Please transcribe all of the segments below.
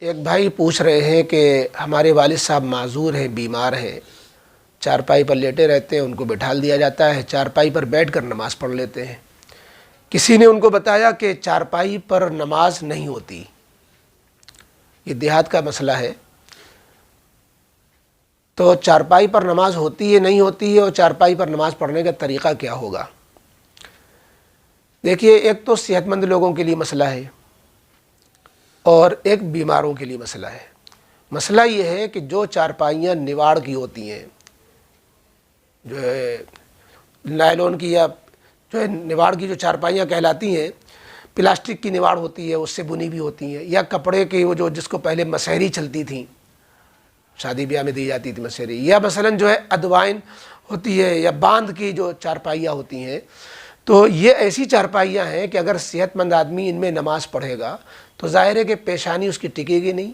ایک بھائی پوچھ رہے ہیں کہ ہمارے والد صاحب معذور ہیں، بیمار ہیں، چارپائی پر لیٹے رہتے ہیں، ان کو بٹھال دیا جاتا ہے، چارپائی پر بیٹھ کر نماز پڑھ لیتے ہیں۔ کسی نے ان کو بتایا کہ چارپائی پر نماز نہیں ہوتی، یہ دیہات کا مسئلہ ہے، تو چارپائی پر نماز ہوتی ہے نہیں ہوتی ہے، اور چارپائی پر نماز پڑھنے کا طریقہ کیا ہوگا؟ دیکھیے، ایک تو صحت مند لوگوں کے لیے مسئلہ ہے اور ایک بیماروں کے لیے مسئلہ ہے۔ مسئلہ یہ ہے کہ جو چارپائیاں نواڑ کی ہوتی ہیں، جو ہے نائلون کی یا جو ہے نواڑ کی جو چارپائیاں کہلاتی ہیں، پلاسٹک کی نواڑ ہوتی ہے، اس سے بنی بھی ہوتی ہیں، یا کپڑے کی وہ جو جس کو پہلے مسہری چلتی تھیں، شادی بیاہ میں دی جاتی تھی مسہری، یا مثلاً جو ہے ادوائن ہوتی ہے، یا باندھ کی جو چارپائیاں ہوتی ہیں، تو یہ ایسی چارپائیاں ہیں کہ اگر صحت مند آدمی ان میں نماز پڑھے گا تو ظاہر ہے کہ پیشانی اس کی ٹکے گی نہیں،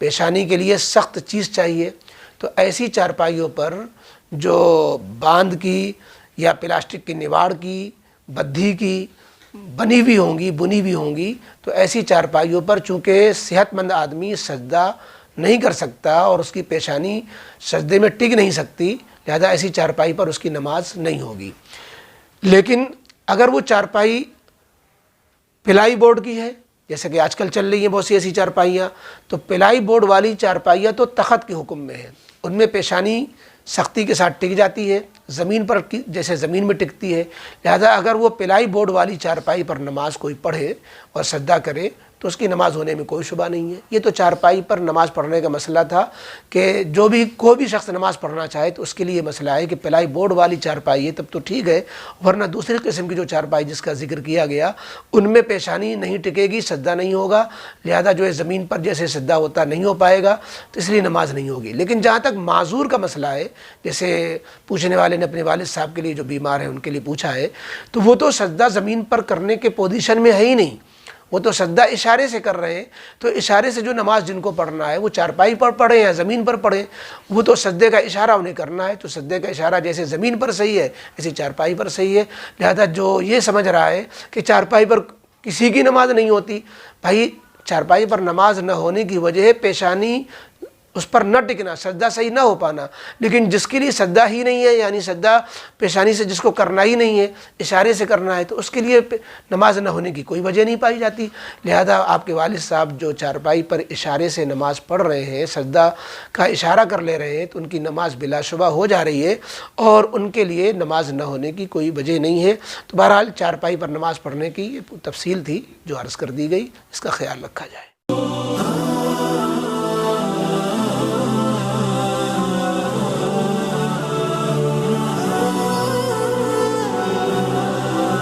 پیشانی کے لیے سخت چیز چاہیے۔ تو ایسی چارپائیوں پر جو باندھ کی یا پلاسٹک کی نواڑ کی، بدھی کی بنی ہوئی ہوں گی، تو ایسی چارپائیوں پر چونکہ صحت مند آدمی سجدہ نہیں کر سکتا اور اس کی پیشانی سجدے میں ٹک نہیں سکتی، لہذا ایسی چارپائی پر اس کی نماز نہیں ہوگی۔ لیکن اگر وہ چارپائی پلائی بورڈ کی ہے، جیسے کہ آج کل چل رہی ہیں بہت سی ایسی چارپائیاں، تو پلائی بورڈ والی چارپائیاں تو تخت کے حکم میں ہیں، ان میں پیشانی سختی کے ساتھ ٹک جاتی ہے، زمین پر جیسے زمین میں ٹکتی ہے، لہذا اگر وہ پلائی بورڈ والی چارپائی پر نماز کوئی پڑھے اور سجدہ کرے تو اس کی نماز ہونے میں کوئی شبہ نہیں ہے۔ یہ تو چارپائی پر نماز پڑھنے کا مسئلہ تھا کہ کوئی بھی شخص نماز پڑھنا چاہے تو اس کے لیے یہ مسئلہ ہے کہ پلائی بورڈ والی چارپائی ہے تب تو ٹھیک ہے، ورنہ دوسری قسم کی جو چارپائی جس کا ذکر کیا گیا ان میں پیشانی نہیں ٹکے گی، سجدہ نہیں ہوگا، لہذا جو ہے زمین پر جیسے سجدہ ہوتا نہیں ہو پائے گا، تو اس لیے نماز نہیں ہوگی۔ لیکن جہاں تک معذور کا مسئلہ ہے، جیسے پوچھنے والے نے اپنے والد صاحب کے لیے جو بیمار ہیں ان کے لیے پوچھا ہے، تو وہ تو سجدہ زمین پر کرنے کے پوزیشن میں ہے ہی نہیں، وہ تو سجدہ اشارے سے کر رہے ہیں، تو اشارے سے جو نماز جن کو پڑھنا ہے وہ چارپائی پر پڑھیں یا زمین پر پڑھیں، وہ تو سجدے کا اشارہ انہیں کرنا ہے، تو سجدے کا اشارہ جیسے زمین پر صحیح ہے ایسے چارپائی پر صحیح ہے۔ لہذا جو یہ سمجھ رہا ہے کہ چارپائی پر کسی کی نماز نہیں ہوتی، بھائی چارپائی پر نماز نہ ہونے کی وجہ ہے پیشانی اس پر نہ ٹکنا، سجدہ صحیح نہ ہو پانا، لیکن جس کے لیے سجدہ ہی نہیں ہے، یعنی سجدہ پیشانی سے جس کو کرنا ہی نہیں ہے، اشارے سے کرنا ہے، تو اس کے لیے نماز نہ ہونے کی کوئی وجہ نہیں پائی جاتی۔ لہذا آپ کے والد صاحب جو چارپائی پر اشارے سے نماز پڑھ رہے ہیں، سجدہ کا اشارہ کر لے رہے ہیں، تو ان کی نماز بلا شبہ ہو جا رہی ہے اور ان کے لیے نماز نہ ہونے کی کوئی وجہ نہیں ہے۔ تو بہرحال چارپائی پر نماز پڑھنے کی یہ تفصیل تھی جو عرض کر دی گئی، اس کا خیال رکھا جائے۔